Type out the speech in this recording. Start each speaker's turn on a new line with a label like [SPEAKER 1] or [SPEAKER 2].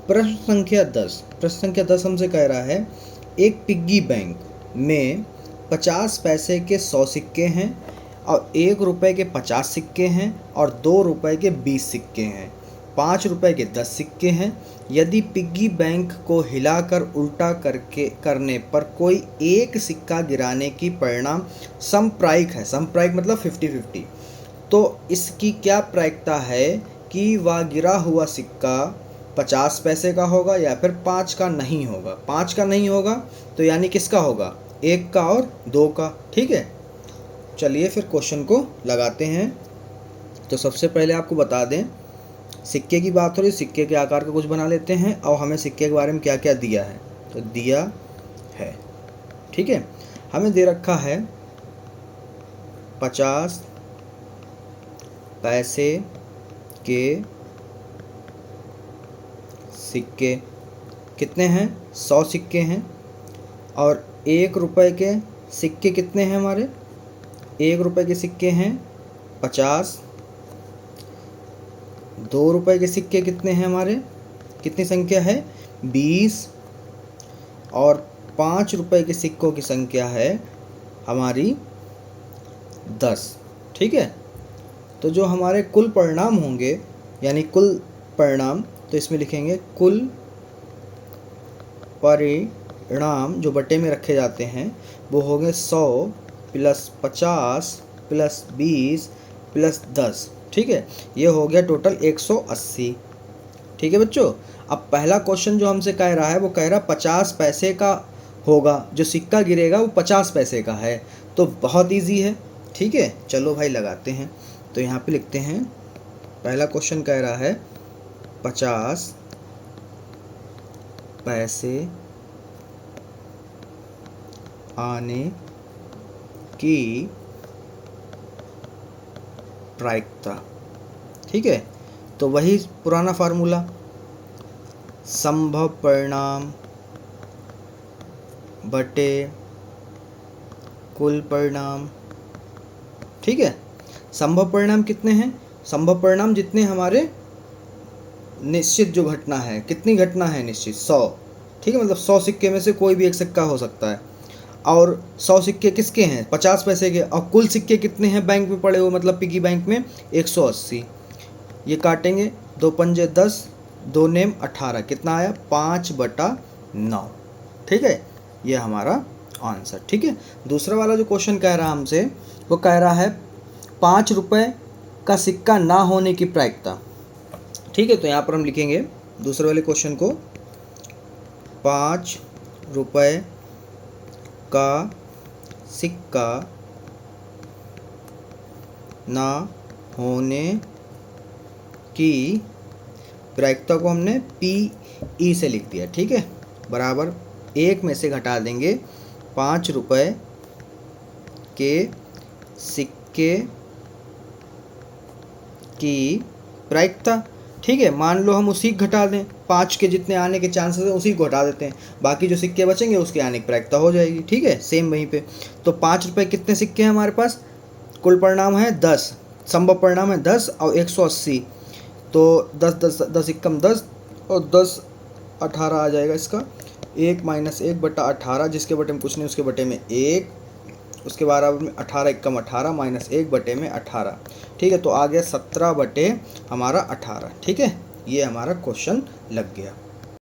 [SPEAKER 1] प्रश्न संख्या 10 हमसे कह रहा है एक पिग्गी बैंक में 50 पैसे के 100 सिक्के हैं और 1 रुपए के 50 सिक्के हैं और 2 रुपए के 20 सिक्के हैं, 5 रुपए के 10 सिक्के हैं। यदि पिग्गी बैंक को हिलाकर उल्टा करने पर कोई एक सिक्का गिराने की परिणाम समप्रायिक है, समप्रायिक मतलब 50-50, तो इसकी क्या प्रायिकता है कि वह गिरा हुआ सिक्का 50 पैसे का होगा या फिर 5 का नहीं होगा। 5 का नहीं होगा तो यानी किसका होगा, 1 का और 2 का। ठीक है, चलिए फिर क्वेश्चन को लगाते हैं। तो सबसे पहले आपको बता दें, सिक्के की बात हो रही, सिक्के के आकार का कुछ बना लेते हैं और हमें सिक्के के बारे में क्या क्या दिया है, तो दिया है। ठीक है, हमें दे रखा है 50 पैसे के सिक्के कितने हैं, 100 सिक्के हैं। और 1 रुपए के सिक्के कितने हैं हमारे, 1 रुपए के सिक्के हैं 50। 2 रुपए के सिक्के कितने हैं हमारे, कितनी संख्या है 20। और 5 रुपए के सिक्कों की संख्या है हमारी 10। ठीक है, तो जो हमारे कुल परिणाम होंगे यानी कुल परिणाम, तो इसमें लिखेंगे कुल परिणाम जो बटे में रखे जाते हैं वो हो गए 100 प्लस 50 प्लस 20 प्लस 10। ठीक है, ये हो गया टोटल 180। ठीक है बच्चों, अब पहला क्वेश्चन जो हमसे कह रहा है वो कह रहा 50 पैसे का होगा, जो सिक्का गिरेगा वो 50 पैसे का है, तो बहुत इजी है। ठीक है, चलो भाई लगाते हैं। तो यहाँ पे लिखते हैं, पहला क्वेश्चन कह रहा है 50 पैसे आने की प्रायिकता। ठीक है, तो वही पुराना फार्मूला, संभव परिणाम बटे कुल परिणाम। ठीक है, संभव परिणाम कितने हैं, संभव परिणाम जितने हमारे निश्चित जो घटना है, कितनी घटना है निश्चित 100। ठीक है, मतलब 100 सिक्के में से कोई भी एक सिक्का हो सकता है। और 100 सिक्के किसके हैं, 50 पैसे के। और कुल सिक्के कितने हैं बैंक में पड़े हुए, मतलब पिगी बैंक में 180। ये काटेंगे, 2 पंजे 10, 2 नेम 18, कितना आया 5/9। ठीक है, ये हमारा आंसर। ठीक है, दूसरा वाला जो क्वेश्चन कह रहा है हमसे, वो कह रहा है 5 रुपए का सिक्का ना होने की प्रायिकता। ठीक है, तो यहाँ पर हम लिखेंगे दूसरे वाले क्वेश्चन को, 5 रुपए का सिक्का ना होने की प्रायिकता को हमने PE से लिख दिया। ठीक है, बराबर 1 में से घटा देंगे 5 रुपए के सिक्के की प्रायिकता। ठीक है, मान लो हम उसी घटा दें, 5 के जितने आने के चांसेस हैं उसी को घटा देते हैं, बाकी जो सिक्के बचेंगे उसके आने की प्रायिकता हो जाएगी। ठीक है, सेम वहीं पे। तो 5 रुपए कितने सिक्के हैं हमारे पास, कुल परिणाम है 10, संभव परिणाम है 10 और 180, तो 10 एकम 10 और 10 18 आ जाएगा इसका। 1 - 1/18, जिसके बटे में कुछ नहीं उसके बटे में 1, उसके बराबर में 18 एकम 18 - 1 बटे में 18। ठीक है, तो आ गया 17 बटे हमारा 18। ठीक है, ये हमारा क्वेश्चन लग गया।